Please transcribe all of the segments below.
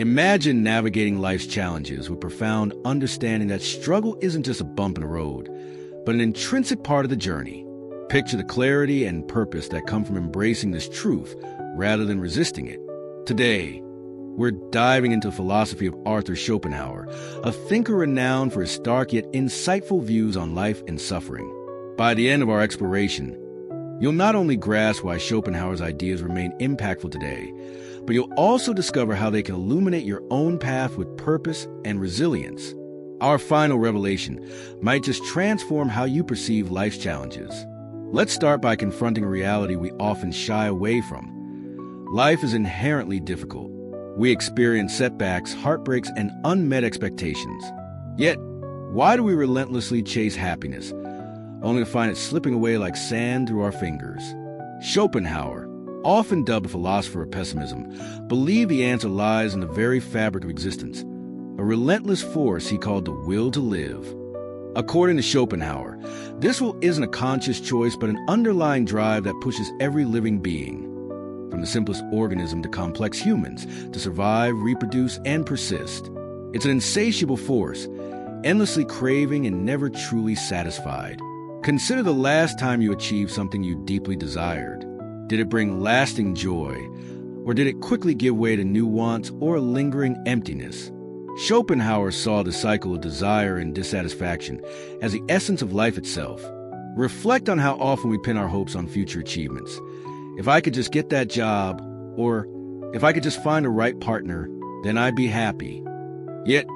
Imagine navigating life's challenges with profound understanding that struggle isn't just a bump in the road, but an intrinsic part of the journey. Picture the clarity and purpose that come from embracing this truth rather than resisting it. Today, we're diving into the philosophy of Arthur Schopenhauer, a thinker renowned for his stark yet insightful views on life and suffering. By the end of our exploration, you'll not only grasp why Schopenhauer's ideas remain impactful today, but you'll also discover how they can illuminate your own path with purpose and resilience. Our final revelation might just transform how you perceive life's challenges. Let's start by confronting a reality we often shy away from. Life is inherently difficult. We experience setbacks, heartbreaks, and unmet expectations. Yet, why do we relentlessly chase happiness, only to find it slipping away like sand through our fingers? Schopenhauer, often dubbed a philosopher of pessimism, believed the answer lies in the very fabric of existence, a relentless force he called the will to live. According to Schopenhauer, this will isn't a conscious choice but an underlying drive that pushes every living being, from the simplest organism to complex humans, to survive, reproduce, and persist. It's an insatiable force, endlessly craving and never truly satisfied. Consider the last time you achieved something you deeply desired. Did it bring lasting joy, or did it quickly give way to new wants or a lingering emptiness? Schopenhauer saw the cycle of desire and dissatisfaction as the essence of life itself. Reflect on how often we pin our hopes on future achievements. If I could just get that job, or if I could just find the right partner, then I'd be happy. Yet,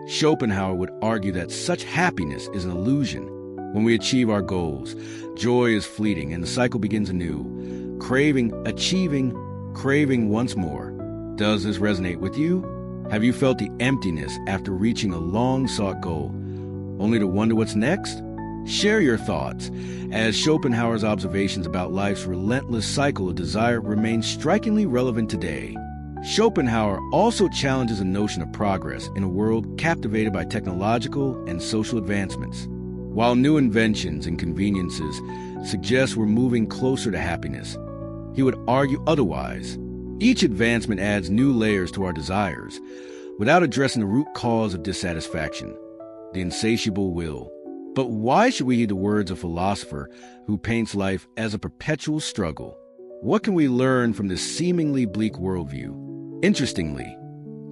Schopenhauer would argue that such happiness is an illusion. When we achieve our goals, joy is fleeting and the cycle begins anew. Craving, achieving, craving once more. Does this resonate with you? Have you felt the emptiness after reaching a long-sought goal, only to wonder what's next? Share your thoughts, as Schopenhauer's observations about life's relentless cycle of desire remain strikingly relevant today. Schopenhauer also challenges the notion of progress in a world captivated by technological and social advancements. While new inventions and conveniences suggest we're moving closer to happiness, he would argue otherwise. Each advancement adds new layers to our desires, without addressing the root cause of dissatisfaction, the insatiable will. But why should we heed the words of a philosopher who paints life as a perpetual struggle? What can we learn from this seemingly bleak worldview? Interestingly,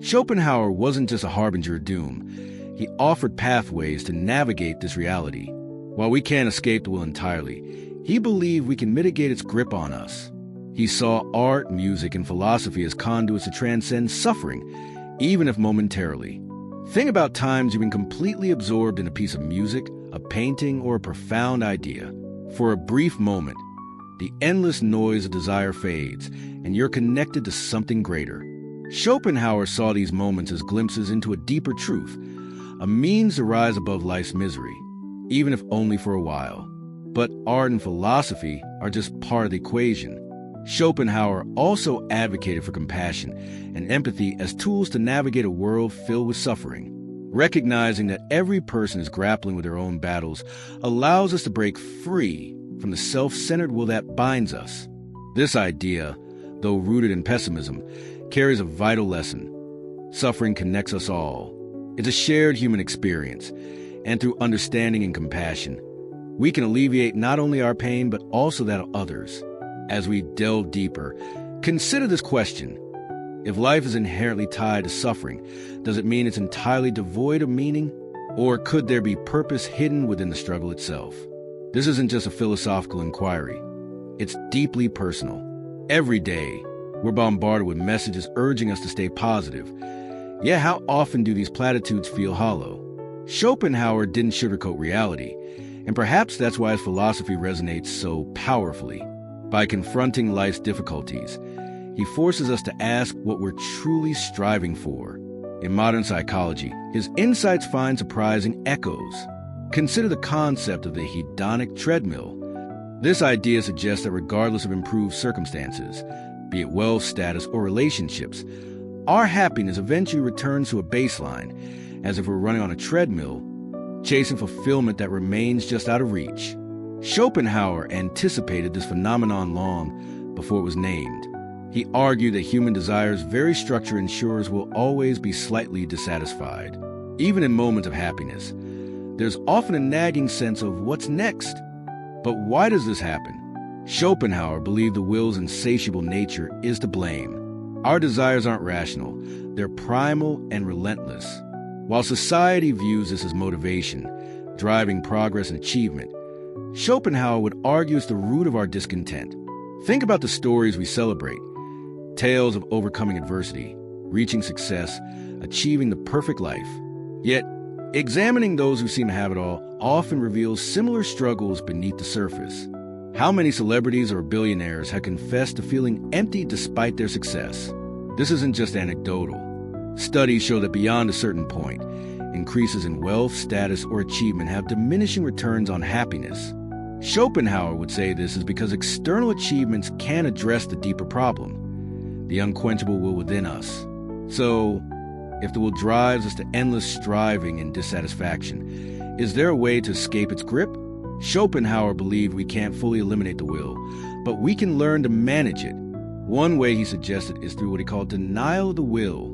Schopenhauer wasn't just a harbinger of doom. He offered pathways to navigate this reality. While we can't escape the will entirely, he believed we can mitigate its grip on us. He saw art, music, and philosophy as conduits to transcend suffering, even if momentarily. Think about times you've been completely absorbed in a piece of music, a painting, or a profound idea. For a brief moment, the endless noise of desire fades, and you're connected to something greater. Schopenhauer saw these moments as glimpses into a deeper truth, a means to rise above life's misery, even if only for a while. But art and philosophy are just part of the equation. Schopenhauer also advocated for compassion and empathy as tools to navigate a world filled with suffering. Recognizing that every person is grappling with their own battles allows us to break free from the self-centered will that binds us. This idea, though rooted in pessimism, carries a vital lesson. Suffering connects us all. It's a shared human experience, and through understanding and compassion, we can alleviate not only our pain but also that of others. As we delve deeper, consider this question. If life is inherently tied to suffering, does it mean it's entirely devoid of meaning? Or could there be purpose hidden within the struggle itself? This isn't just a philosophical inquiry. It's deeply personal. Every day, we're bombarded with messages urging us to stay positive. Yet how often do these platitudes feel hollow? Schopenhauer didn't sugarcoat reality, and perhaps that's why his philosophy resonates so powerfully. By confronting life's difficulties, he forces us to ask what we're truly striving for. In modern psychology, his insights find surprising echoes. Consider the concept of the hedonic treadmill. This idea suggests that regardless of improved circumstances, be it wealth, status, or relationships, our happiness eventually returns to a baseline, as if we're running on a treadmill, chasing fulfillment that remains just out of reach. Schopenhauer anticipated this phenomenon long before it was named. He argued that human desire's very structure ensures we'll always be slightly dissatisfied. Even in moments of happiness, there's often a nagging sense of what's next. But why does this happen? Schopenhauer believed the will's insatiable nature is to blame. Our desires aren't rational, they're primal and relentless. While society views this as motivation, driving progress and achievement, Schopenhauer would argue it's the root of our discontent. Think about the stories we celebrate. Tales of overcoming adversity, reaching success, achieving the perfect life. Yet, examining those who seem to have it all often reveals similar struggles beneath the surface. How many celebrities or billionaires have confessed to feeling empty despite their success? This isn't just anecdotal. Studies show that beyond a certain point, increases in wealth, status, or achievement have diminishing returns on happiness. Schopenhauer would say this is because external achievements can't address the deeper problem, the unquenchable will within us. So, if the will drives us to endless striving and dissatisfaction, is there a way to escape its grip? Schopenhauer believed we can't fully eliminate the will, but we can learn to manage it. One way he suggested is through what he called denial of the will.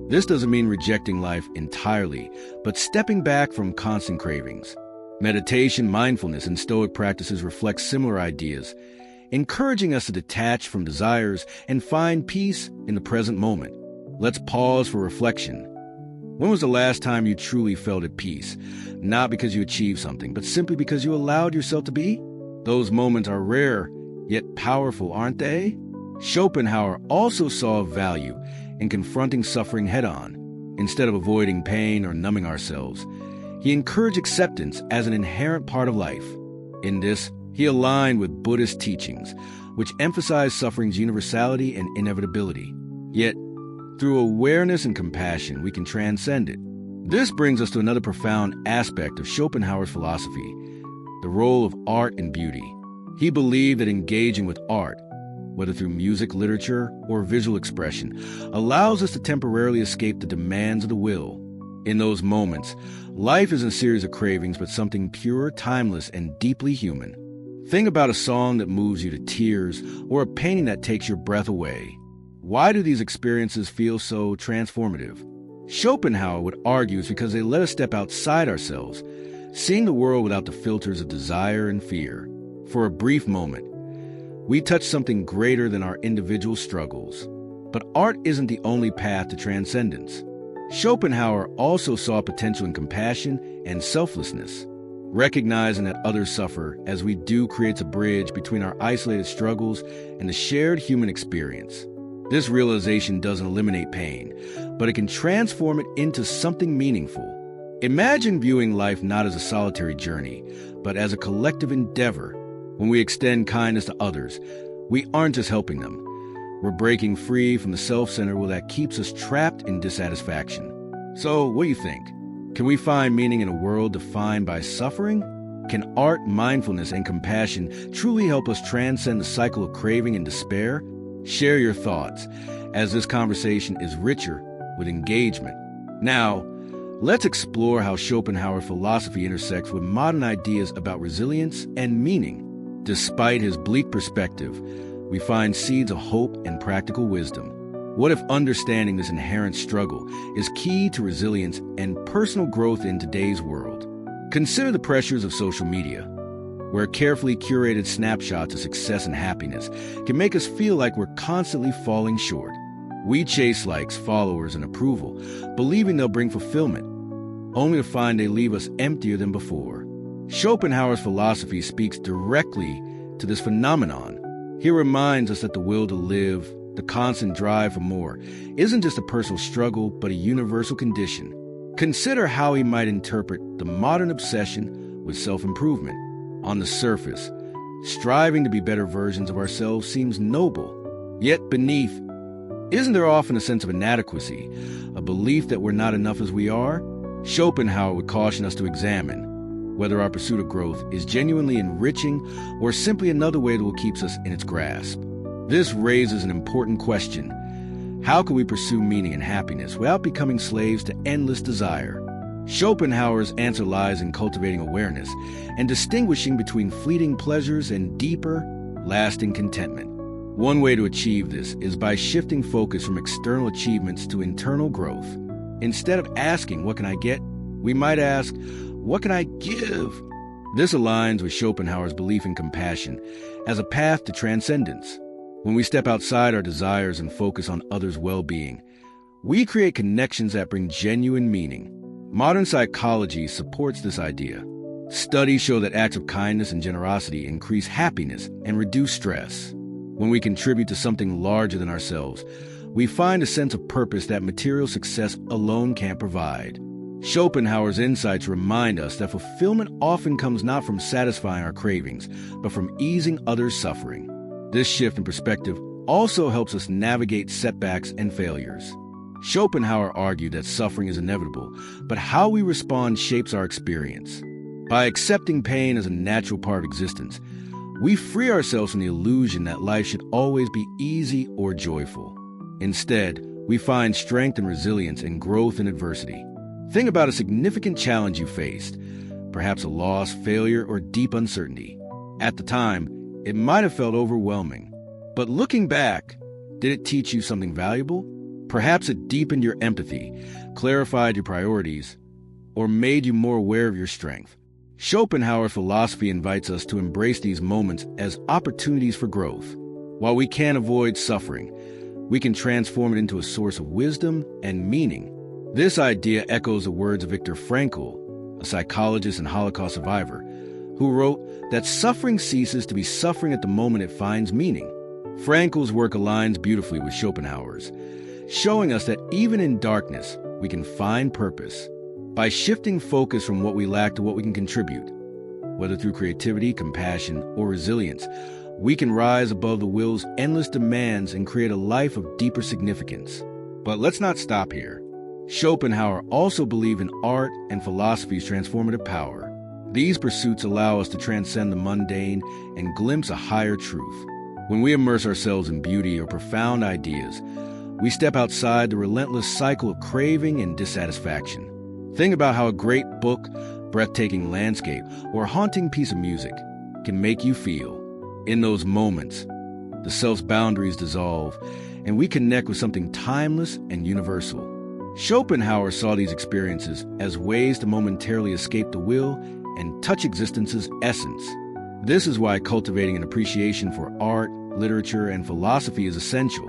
This doesn't mean rejecting life entirely, but stepping back from constant cravings. Meditation, mindfulness, and Stoic practices reflect similar ideas, encouraging us to detach from desires and find peace in the present moment. Let's pause for reflection. When was the last time you truly felt at peace? Not because you achieved something, but simply because you allowed yourself to be? Those moments are rare, yet powerful, aren't they? Schopenhauer also saw value in confronting suffering head-on. Instead of avoiding pain or numbing ourselves, he encouraged acceptance as an inherent part of life. In this, he aligned with Buddhist teachings, which emphasize suffering's universality and inevitability. Yet, through awareness and compassion, we can transcend it. This brings us to another profound aspect of Schopenhauer's philosophy, the role of art and beauty. He believed that engaging with art, whether through music, literature, or visual expression, allows us to temporarily escape the demands of the will. In those moments, life isn't a series of cravings, but something pure, timeless, and deeply human. Think about a song that moves you to tears, or a painting that takes your breath away. Why do these experiences feel so transformative? Schopenhauer would argue it's because they let us step outside ourselves, seeing the world without the filters of desire and fear. For a brief moment, we touch something greater than our individual struggles. But art isn't the only path to transcendence. Schopenhauer also saw potential in compassion and selflessness. Recognizing that others suffer as we do creates a bridge between our isolated struggles and the shared human experience. This realization doesn't eliminate pain, but it can transform it into something meaningful. Imagine viewing life not as a solitary journey, but as a collective endeavor. When we extend kindness to others, we aren't just helping them. We're breaking free from the self-centered will that keeps us trapped in dissatisfaction. So, what do you think? Can we find meaning in a world defined by suffering? Can art, mindfulness, and compassion truly help us transcend the cycle of craving and despair? Share your thoughts, as this conversation is richer with engagement. Now, let's explore how Schopenhauer philosophy intersects with modern ideas about resilience and meaning. Despite his bleak perspective, we find seeds of hope and practical wisdom. What if understanding this inherent struggle is key to resilience and personal growth in today's world? Consider the pressures of social media, where carefully curated snapshots of success and happiness can make us feel like we're constantly falling short. We chase likes, followers, and approval, believing they'll bring fulfillment, only to find they leave us emptier than before. Schopenhauer's philosophy speaks directly to this phenomenon. He reminds us that the will to live, the constant drive for more, isn't just a personal struggle, but a universal condition. Consider how he might interpret the modern obsession with self-improvement. On the surface, striving to be better versions of ourselves seems noble. Yet beneath, isn't there often a sense of inadequacy, a belief that we're not enough as we are? Schopenhauer would caution us to examine whether our pursuit of growth is genuinely enriching or simply another way that will keep us in its grasp. This raises an important question. How can we pursue meaning and happiness without becoming slaves to endless desire? Schopenhauer's answer lies in cultivating awareness and distinguishing between fleeting pleasures and deeper, lasting contentment. One way to achieve this is by shifting focus from external achievements to internal growth. Instead of asking, "What can I get?" we might ask, "What can I give?" This aligns with Schopenhauer's belief in compassion as a path to transcendence. When we step outside our desires and focus on others' well-being, we create connections that bring genuine meaning. Modern psychology supports this idea. Studies show that acts of kindness and generosity increase happiness and reduce stress. When we contribute to something larger than ourselves, we find a sense of purpose that material success alone can't provide. Schopenhauer's insights remind us that fulfillment often comes not from satisfying our cravings, but from easing others' suffering. This shift in perspective also helps us navigate setbacks and failures. Schopenhauer argued that suffering is inevitable, but how we respond shapes our experience. By accepting pain as a natural part of existence, we free ourselves from the illusion that life should always be easy or joyful. Instead, we find strength and resilience in growth and adversity. Think about a significant challenge you faced, perhaps a loss, failure, or deep uncertainty. At the time, it might have felt overwhelming. But looking back, did it teach you something valuable? Perhaps it deepened your empathy, clarified your priorities, or made you more aware of your strength. Schopenhauer's philosophy invites us to embrace these moments as opportunities for growth. While we can't avoid suffering, we can transform it into a source of wisdom and meaning. This idea echoes the words of Viktor Frankl, a psychologist and Holocaust survivor, who wrote that suffering ceases to be suffering at the moment it finds meaning. Frankl's work aligns beautifully with Schopenhauer's, showing us that even in darkness, we can find purpose. By shifting focus from what we lack to what we can contribute, whether through creativity, compassion, or resilience, we can rise above the will's endless demands and create a life of deeper significance. But let's not stop here. Schopenhauer also believed in art and philosophy's transformative power. These pursuits allow us to transcend the mundane and glimpse a higher truth. When we immerse ourselves in beauty or profound ideas, we step outside the relentless cycle of craving and dissatisfaction. Think about how a great book, breathtaking landscape, or a haunting piece of music can make you feel. In those moments, the self's boundaries dissolve, and we connect with something timeless and universal. Schopenhauer saw these experiences as ways to momentarily escape the will and touch existence's essence. This is why cultivating an appreciation for art, literature, and philosophy is essential.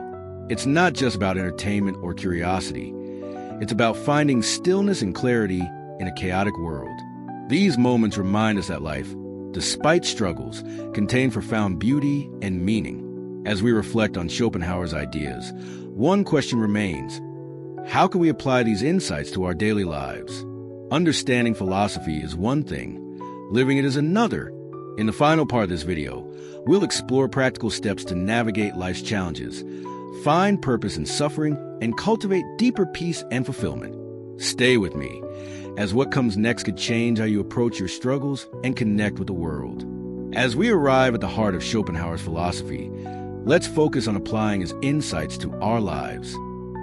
It's not just about entertainment or curiosity. It's about finding stillness and clarity in a chaotic world. These moments remind us that life, despite struggles, contains profound beauty and meaning. As we reflect on Schopenhauer's ideas, one question remains: how can we apply these insights to our daily lives? Understanding philosophy is one thing, living it is another. In the final part of this video, we'll explore practical steps to navigate life's challenges, find purpose in suffering, and cultivate deeper peace and fulfillment. Stay with me, as what comes next could change how you approach your struggles and connect with the world. As we arrive at the heart of Schopenhauer's philosophy, let's focus on applying his insights to our lives.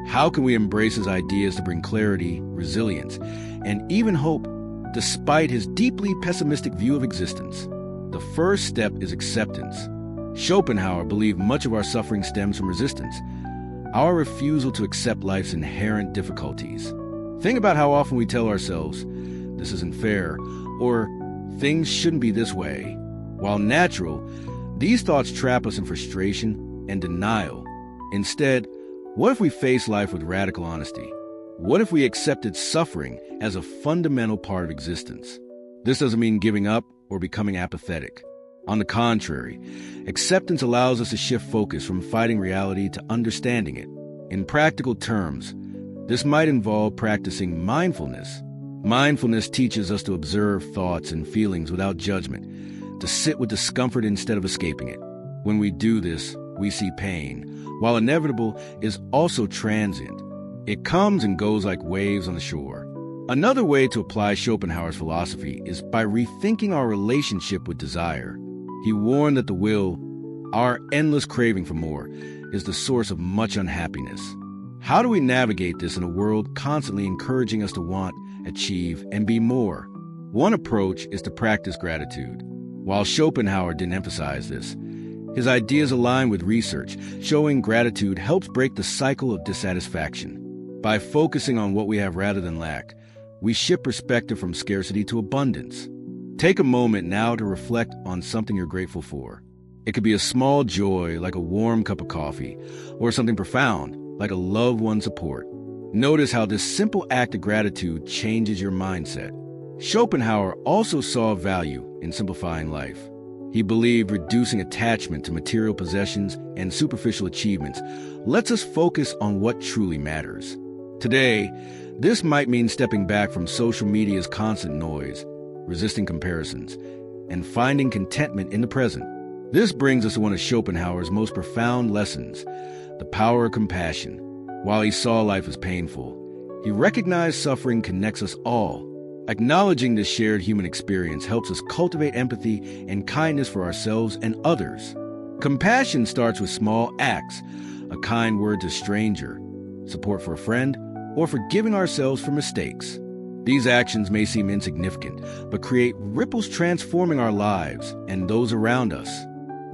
How can we embrace his ideas to bring clarity, resilience, and even hope, despite his deeply pessimistic view of existence? The first step is acceptance. Schopenhauer believed much of our suffering stems from resistance, our refusal to accept life's inherent difficulties. Think about how often we tell ourselves, "This isn't fair," or "Things shouldn't be this way." While natural, these thoughts trap us in frustration and denial. Instead, what if we face life with radical honesty? What if we accepted suffering as a fundamental part of existence? This doesn't mean giving up or becoming apathetic. On the contrary, acceptance allows us to shift focus from fighting reality to understanding it. In practical terms, this might involve practicing mindfulness. Mindfulness teaches us to observe thoughts and feelings without judgment, to sit with discomfort instead of escaping it. When we do this, we see pain, while inevitable, is also transient. It comes and goes like waves on the shore. Another way to apply Schopenhauer's philosophy is by rethinking our relationship with desire. He warned that the will, our endless craving for more, is the source of much unhappiness. How do we navigate this in a world constantly encouraging us to want, achieve, and be more? One approach is to practice gratitude. While Schopenhauer didn't emphasize this, His ideas align with research, showing gratitude helps break the cycle of dissatisfaction. By focusing on what we have rather than lack, we shift perspective from scarcity to abundance. Take a moment now to reflect on something you're grateful for. It could be a small joy, like a warm cup of coffee, or something profound, like a loved one's support. Notice how this simple act of gratitude changes your mindset. Schopenhauer also saw value in simplifying life. He believed reducing attachment to material possessions and superficial achievements lets us focus on what truly matters. Today, this might mean stepping back from social media's constant noise, resisting comparisons, and finding contentment in the present. This brings us to one of Schopenhauer's most profound lessons, the power of compassion. While he saw life as painful, he recognized suffering connects us all. Acknowledging this shared human experience helps us cultivate empathy and kindness for ourselves and others. Compassion starts with small acts, a kind word to a stranger, support for a friend, or forgiving ourselves for mistakes. These actions may seem insignificant, but create ripples transforming our lives and those around us.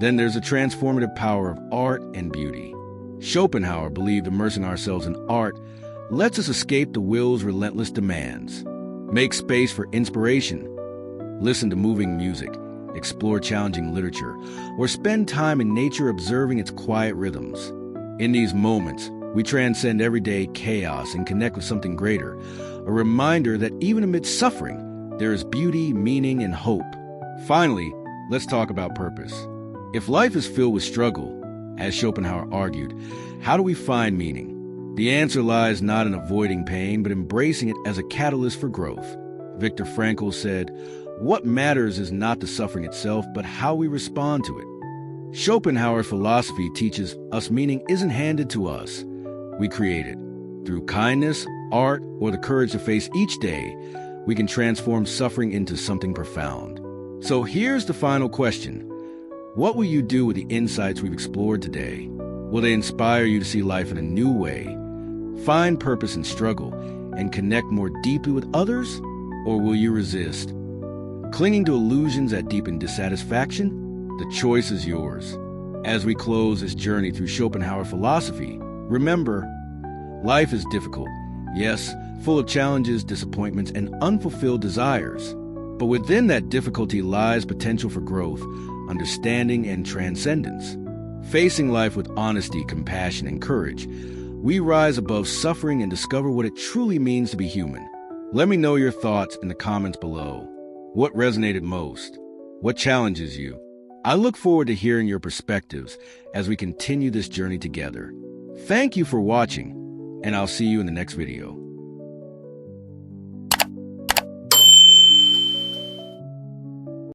Then there's the transformative power of art and beauty. Schopenhauer believed immersing ourselves in art lets us escape the will's relentless demands. Make space for inspiration. Listen to moving music, explore challenging literature, or spend time in nature observing its quiet rhythms. In these moments, we transcend everyday chaos and connect with something greater, a reminder that even amidst suffering, there is beauty, meaning, and hope. Finally, let's talk about purpose. If life is filled with struggle, as Schopenhauer argued, how do we find meaning? The answer lies not in avoiding pain, but embracing it as a catalyst for growth. Viktor Frankl said, "What matters is not the suffering itself, but how we respond to it." Schopenhauer's philosophy teaches us meaning isn't handed to us. We create it. Through kindness, art, or the courage to face each day, we can transform suffering into something profound. So here's the final question. What will you do with the insights we've explored today? Will they inspire you to see life in a new way, find purpose in struggle, and connect more deeply with others? Or will you resist, clinging to illusions that deepen dissatisfaction? The choice is yours. As we close this journey through Schopenhauer philosophy, remember, life is difficult, yes, full of challenges, disappointments, and unfulfilled desires. But within that difficulty lies potential for growth, understanding, and transcendence. Facing life with honesty, compassion, and courage, we rise above suffering and discover what it truly means to be human. Let me know your thoughts in the comments below. What resonated most? What challenges you? I look forward to hearing your perspectives as we continue this journey together. Thank you for watching, and I'll see you in the next video.